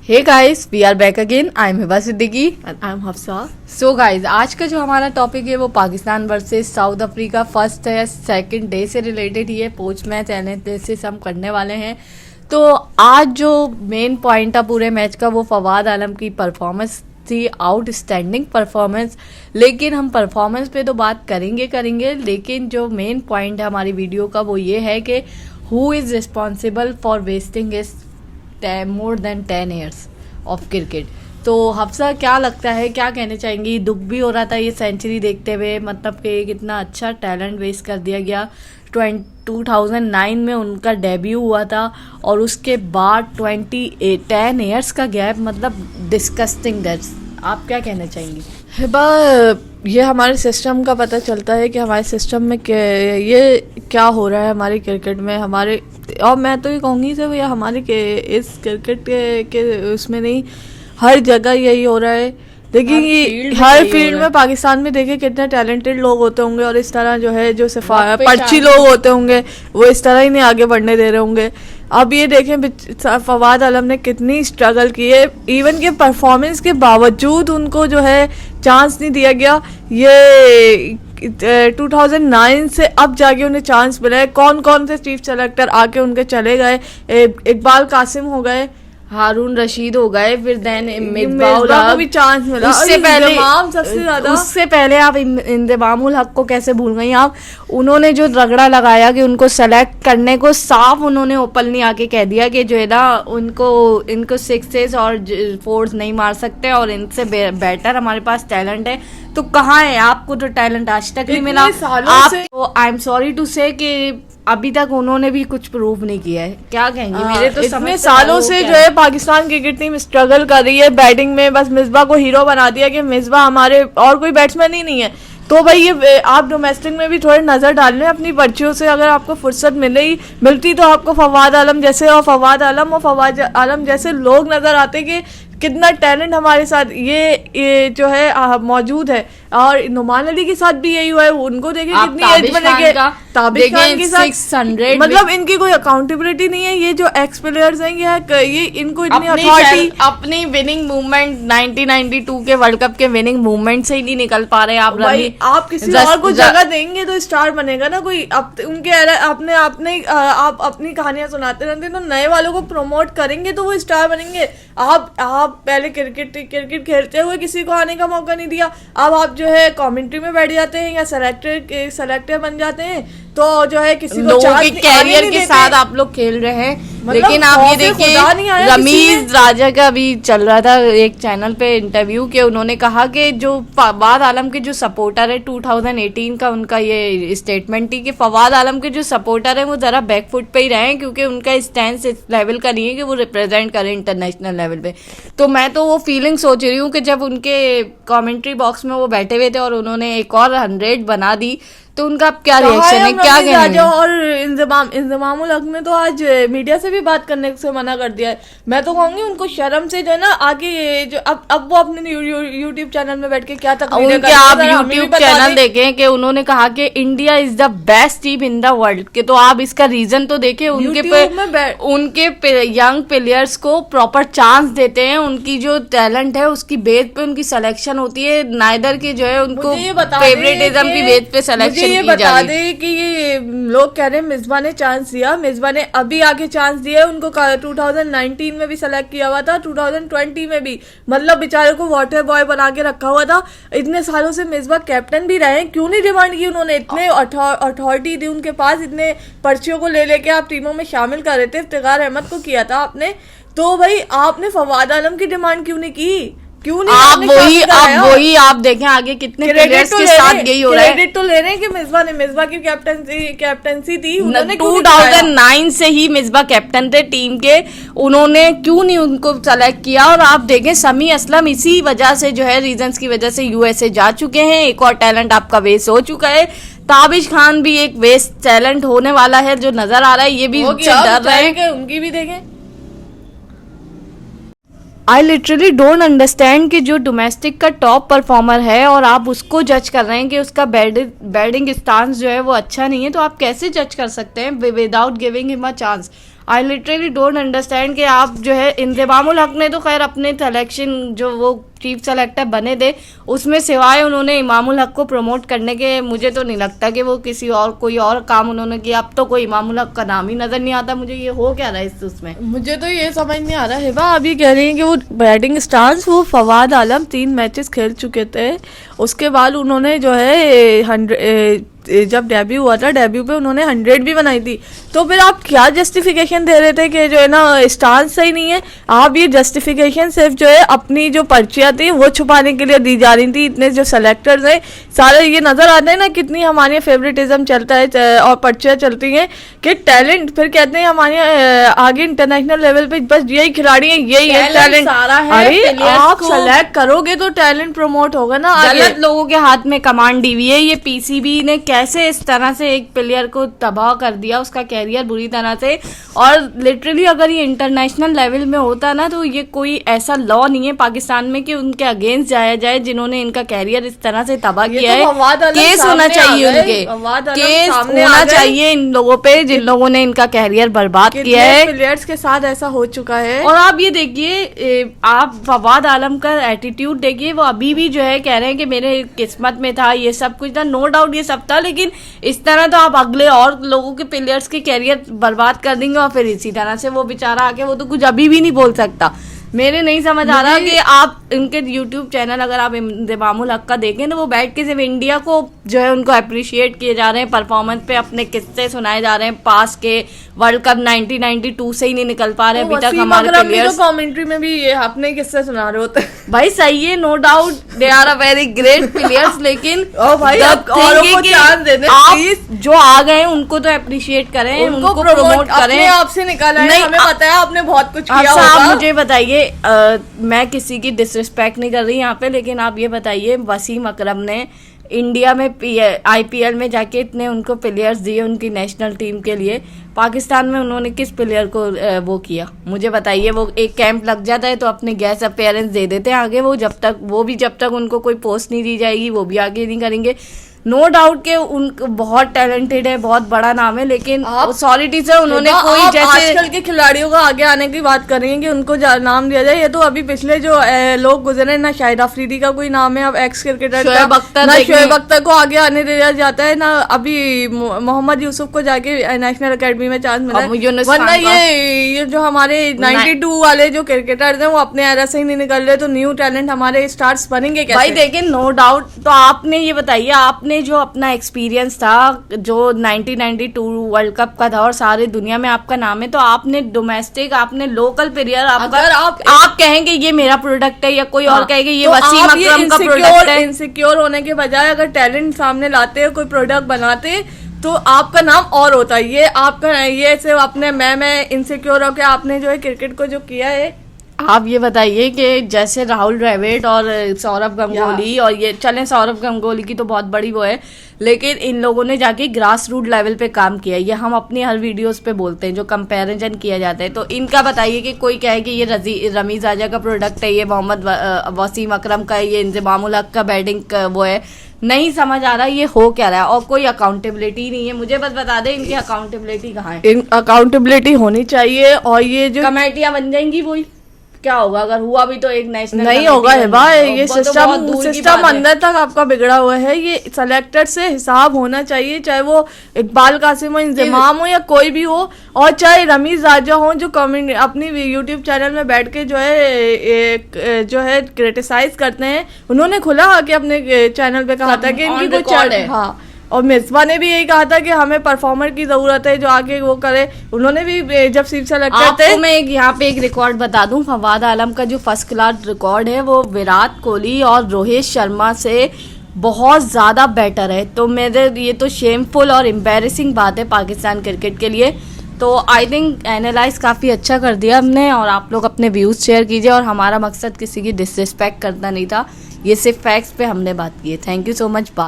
Hey guys, we are back again. I am Hiba Siddiqui and I am Hafsa. So guys, आज का जो हमारा topic है वो Pakistan versus South Africa first है सेकंड डे से रिलेटेड ही है। पोस्ट मैच एनालिसिस हम करने वाले हैं। तो आज जो मेन पॉइंट था पूरे मैच का वो फवाद आलम की परफॉर्मेंस थी, आउटस्टैंडिंग परफॉर्मेंस। लेकिन हम परफॉर्मेंस पे तो बात करेंगे, लेकिन जो मेन पॉइंट है हमारी वीडियो का वो ये है कि who is responsible for wasting is more than 10 years of cricket. तो हफ्सा क्या लगता है, क्या कहने चाहेंगी? दुख भी हो रहा था ये सेंचुरी देखते हुए, मतलब कि कितना अच्छा टैलेंट वेस्ट कर दिया गया। 2009 में उनका डेब्यू हुआ था और उसके बाद 10 years का गैप, मतलब डिस्कस्टिंग दैट्स। आप क्या कहना चाहेंगी? हिबा, ये हमारे सिस्टम का पता चलता है कि हमारे सिस्टम में ये क्या हो रहा है हमारे क्रिकेट में। हमारे, और मैं तो ये कहूँगी सिर्फ ये हमारे इस क्रिकेट के उसमें नहीं, हर जगह यही हो रहा है। देखिए हर फील्ड में पाकिस्तान में देखिए कितने टैलेंटेड लोग होते होंगे और इस तरह जो है जो पर्ची लोग होते होंगे वो इस तरह ही नहीं आगे बढ़ने दे रहे होंगे। अब ये देखें फवाद आलम ने कितनी स्ट्रगल की है, इवन के परफॉर्मेंस के बावजूद उनको जो है चांस नहीं दिया गया। ये 2009 से अब जाके उन्हें चांस मिला है। कौन कौन से चीफ सेलेक्टर आके उनके चले गए, इकबाल कासिम हो गए, हारून रशीद हो गए, फिर देन को भी चांस मिला। उससे पहले आप इंतजामुल हक को कैसे भूल गई आप? उन्होंने जो रगड़ा लगाया कि उनको सेलेक्ट करने को, साफ उन्होंने ओपनली आके कह दिया कि जो है ना इनको सिक्सेस और फोर्स नहीं मार सकते और इनसे बेटर हमारे पास टैलेंट है। तो कहाँ है? आपको तो टैलेंट आज तक नहीं मिला। आप आई एम सॉरी टू से कि अभी तक उन्होंने भी कुछ प्रूव नहीं किया है। क्या कहेंगे? मेरे तो इतने सालों से जो है पाकिस्तान क्रिकेट टीम स्ट्रगल कर रही है बैटिंग में। बस मिसबा को हीरो बना दिया कि मिसबा हमारे और कोई बैट्समैन ही नहीं है। तो भाई ये आप डोमेस्टिक में भी थोड़ी नज़र डाल लें अपनी पर्चियों से। अगर आपको फुर्सत मिलती तो आपको फवाद आलम जैसे लोग नज़र आते कि कितना टैलेंट हमारे साथ ये जो है मौजूद है। और नुमान अली के साथ भी यही हुआ है। उनको देखें कितनी एज बनेंगे, ताबिश खान के साथ 600, मतलब इनकी कोई अकाउंटेबिलिटी नहीं है। ये जो एक्स प्लेयर्स हैं ये इनको इतनी अथॉरिटी, अपनी विनिंग मूवमेंट 1992 के वर्ल्ड कप के विनिंग मूवमेंट से ही नहीं निकल पा रहे। आप किसी और को जगह देंगे तो स्टार बनेगा ना कोई। आप अपनी कहानियां सुनाते रहते तो नए वालों को प्रमोट करेंगे तो वो स्टार बनेंगे। आप पहले क्रिकेट खेलते हुए किसी को आने का मौका नहीं दिया। अब आप जो है कमेंट्री में बैठ जाते हैं या सेलेक्टर बन जाते हैं तो जो है किसी को के कैरियर के साथ आप लोग खेल रहे हैं। लेकिन आप ये देखिए, रमीज राजा का भी चल रहा था एक चैनल पे इंटरव्यू के, उन्होंने कहा कि जो फवाद आलम के जो सपोर्टर है 2018 का उनका ये स्टेटमेंट थी कि फवाद आलम के जो सपोर्टर है वो जरा बैकफुट पे ही रहे क्योंकि उनका स्टैंड इस लेवल का नहीं है कि वो रिप्रेजेंट करें इंटरनेशनल लेवल पे। तो मैं तो वो फीलिंग सोच रही हूँ कि जब उनके कमेंट्री बॉक्स में वो बैठे हुए थे और उन्होंने एक और 100 बना दी तो उनका क्या रिएक्शन है, क्या कहना है? और इंतजामुल हक ने तो आज मीडिया से भी बात करने से मना कर दिया है। मैं तो कहूंगी उनको शर्म से जो है ना आगे जो अब वो अपने यूट्यूब चैनल में बैठ के क्या तक उनके आप यूट्यूब चैनल देखें कि उन्होंने कहा कि India is the best team in the world के। तो आप इसका रीजन तो देखें, उनके यंग प्लेयर्स को प्रॉपर चांस देते हैं, उनकी जो टैलेंट है उसकी बेस पे उनकी सिलेक्शन होती है, नाइदर की जो है उनको फेवरेटिज्म की बेस पे सिलेक्शन। ये बता दे कि ये लोग कह रहे हैं मिसबा ने चांस दिया, मिसबा ने अभी आके चांस दिया। उनको 2019 में भी सेलेक्ट किया हुआ था, 2020 में भी, मतलब बेचारे को वाटर बॉय बना के रखा हुआ था। इतने सालों से मिसबा कैप्टन भी रहे, क्यों नहीं डिमांड की उन्होंने? इतने अथॉरिटी थी उनके पास, इतने पर्चियों को ले लेके आप टीमों में शामिल कर रहे थे। इफ्तिखार अहमद को किया था आपने, तो भाई आपने फवाद आलम की डिमांड क्यों नहीं की? क्यों नहीं? आप देखें आगे कितने प्लेयर्स के साथ गई हो रहा है। क्रेडिट तो ले रहे हैं कि मिसबा की कैप्टनसी थी। उन्होंने 2009 से ही मिसबा कैप्टन थे टीम के, उन्होंने क्यों नहीं उनको सेलेक्ट किया? और आप देखें समी असलम इसी वजह से जो है रीजंस की वजह से यूएसए जा चुके हैं। एक और टैलेंट आपका वेस्ट हो चुका है। ताबिश खान भी एक वेस्ट टैलेंट होने वाला है जो नजर आ रहा है, ये भी डर रहे हैं उनकी भी देखें। आई लिटरली डोंट अंडरस्टैंड कि जो डोमेस्टिक का टॉप परफॉर्मर है और आप उसको जज कर रहे हैं कि उसका बैटिंग स्टांस जो है वो अच्छा नहीं है, तो आप कैसे जज कर सकते हैं without giving him a chance? I literally don't understand कि आप जो है इंतजामुल हक ने तो खैर अपने सिलेक्शन जो वो चीफ सेलेक्टर बने थे उसमें सिवाय उन्होंने इमामुल हक को प्रमोट करने के मुझे तो नहीं लगता कि वो किसी और कोई और काम उन्होंने किया। अब तो कोई इमामुल हक का नाम ही नजर नहीं आता मुझे, ये हो क्या रहा है इस उसमें। मुझे तो ये समझ नहीं आ रहा है हिबा, अभी कह रही हैं कि वो बैटिंग स्टांस वो फवाद आलम 3 मैचेस खेल चुके थे, उसके बाद उन्होंने जो है जब डेब्यू हुआ था डेब्यू पे उन्होंने 100 भी बनाई थी। तो फिर आप क्या जस्टिफिकेशन दे रहे थे कि जो है ना स्टांस सही नहीं है। आप ये जस्टिफिकेशन सिर्फ जो है अपनी जो पर्चियाँ थी वो छुपाने के लिए दी जा रही थी। इतने जो सेलेक्टर्स हैं सारे ये नजर आते हैं ना कितनी हमारे फेवरेटिज्म चलता है और पर्चियाँ चलती हैं कि टैलेंट, फिर कहते हैं हमारे आगे इंटरनेशनल लेवल पे बस यही खिलाड़ी है यही है टैलेंट सारा है। अरे आप सेलेक्ट करोगे तो टैलेंट प्रमोट होगा ना। गलत लोगों के हाथ में कमांड दी हुई है। ये पीसीबी ने कैसे इस तरह से एक प्लेयर को तबाह कर दिया, उसका कैरियर बुरी तरह से। और लिटरली अगर ये इंटरनेशनल लेवल में होता ना तो ये कोई ऐसा लॉ नहीं है पाकिस्तान में कि उनके अगेंस्ट जाया जाए जिन्होंने इनका कैरियर इस तरह से तबाह किया है। केस होना चाहिए उनके, केस होना चाहिए इन लोगों पे जिन लोगों ने इनका कैरियर बर्बाद किया है। प्लेयर्स के साथ ऐसा हो चुका है। और आप ये देखिए, आप फवाद आलम का एटीट्यूड देखिए, वो अभी भी जो है कह रहे हैं कि मेरे किस्मत में था ये सब कुछ था। नो डाउट ये सब था, लेकिन इस तरह तो आप अगले और लोगों के प्लेयर्स के कैरियर बर्बाद कर देंगे और फिर इसी तरह से वो बेचारा आके वो तो कुछ अभी भी नहीं बोल सकता। मेरे नहीं समझ आ रहा कि आप इनके YouTube चैनल अगर आप इंतजामुल हक का देखें तो वो बैठ के सिर्फ इंडिया को जो है उनको अप्रिशिएट किए जा रहे हैं, परफॉर्मेंस पे अपने किस्से सुनाए जा रहे हैं। पास के वर्ल्ड कप 1992 से ही नहीं निकल पा रहे अभी तक हमारे प्लेयर्स। तो कमेंट्री में भी ये अपने किस्से सुना रहे होते हैं। भाई सही है, no doubt they are a very great players, लेकिन भाई औरों को चांस दे दें आप जो आ गए उनको तो अप्रिशिएट करें, उनको प्रमोट करें। आपसे निकाला है, हमें पता है आपने बहुत कुछ किया होगा। आप मुझे बताइए, मैं किसी की डिसरिस्पेक्ट नहीं कर रही यहाँ पे, लेकिन आप ये बताइए वसीम अकरम ने इंडिया में आईपीएल में जाके इतने उनको प्लेयर्स दिए उनकी नेशनल टीम के लिए, पाकिस्तान में उन्होंने किस प्लेयर को वो किया मुझे बताइए। वो एक कैंप लग जाता है तो अपने गेस्ट अपीयरेंस दे देते हैं आगे, जब तक उनको कोई पोस्ट नहीं दी जाएगी वो भी आगे नहीं करेंगे। नो डाउट के उन बहुत टैलेंटेड है, बहुत बड़ा नाम है, लेकिन सॉरी टीचर उन्होंने कोई जैसे आजकल के खिलाड़ियों का आगे आने की बात कर रही हैं कि उनको नाम दिया जाए। ये तो अभी पिछले जो लोग गुजरे ना, शाहिद अफरीदी का कोई नाम है, अब एक्स क्रिकेटर शोएब अख्तर को आगे आने दिया जाता है ना। अभी मोहम्मद यूसुफ को जाके नेशनल अकेडमी में चांस मिला है, वरना ये जो हमारे 92 वाले जो क्रिकेटर्स हैं वो अपने एरा से ही नहीं निकल रहे, तो न्यू टैलेंट हमारे स्टार्स बनेंगे कैसे? भाई देखिए, नो डाउट। तो आपने ये बताइए, आपने जो अपना एक्सपीरियंस था जो 1992 वर्ल्ड कप का था और सारे दुनिया में आपका नाम है, तो आपने डोमेस्टिक, आपने लोकल प्लेयर, अगर आप कहेंगे ये मेरा प्रोडक्ट है या कोई और कहेंगे ये वसीम अकरम का प्रोडक्ट है, इनसिक्योर होने के बजाय अगर टैलेंट सामने लाते हैं, कोई प्रोडक्ट बनाते तो आपका नाम और होता है। ये आपका ये सिर्फ अपने मैं इनसिक्योर होकर आपने जो है क्रिकेट को जो किया है। आप ये बताइए कि जैसे राहुल द्रविड़ और सौरभ गंगोली, और ये चलें सौरभ गंगोली की तो बहुत बड़ी वो है, लेकिन इन लोगों ने जाके ग्रास रूट लेवल पे काम किया। ये हम अपनी हर वीडियोस पे बोलते हैं जो कंपैरिजन किया जाता है। तो इनका बताइए कि कोई कहे कि ये रमीज आजा का प्रोडक्ट है, ये मोहम्मद वसीम अकरम का है, ये इंतजामुल हक का बैटिंग वो है। नहीं समझ आ रहा ये हो क्या रहा है, और कोई अकाउंटेबिलिटी नहीं है। मुझे बस बता दें इनकी अकाउंटेबिलिटी कहाँ है? अकाउंटेबिलिटी होनी चाहिए, और ये जो कमेटियां बन जाएंगी वही क्या होगा अगर हुआ भी तो एक नेशनल नहीं होगा है भाई। ये सिस्टम अंदर तक आपका बिगड़ा हुआ है। ये सेलेक्टर से हिसाब होना चाहिए, चाहे वो इकबाल कासिम हो, इंतजाम हो या कोई भी हो, और चाहे रमीज राजा हो जो अपनी यूट्यूब चैनल में बैठ के जो है क्रिटिसाइज करते हैं। उन्होंने खुला आके अपने चैनल पे कहा था कि इनकी कोई हाँ, और मिसबा ने भी यही कहा था कि हमें परफॉर्मर की जरूरत है जो आगे वो करे। उन्होंने भी जब चीफ सेलेक्टर थे, मैं यहाँ पे एक रिकॉर्ड बता दूं, फवाद आलम का जो फर्स्ट क्लास रिकॉर्ड है वो विराट कोहली और रोहित शर्मा से बहुत ज़्यादा बेटर है। तो मेरे ये तो शेमफुल और एम्बैरेसिंग बात है पाकिस्तान क्रिकेट के लिए। तो आई थिंक एनालाइज काफ़ी अच्छा कर दिया हमने, और आप लोग अपने व्यूज़ शेयर कीजिए। और हमारा मकसद किसी की डिसरिस्पेक्ट करना नहीं था, ये सिर्फ फैक्ट्स पे हमने बात की है। Thank you so much.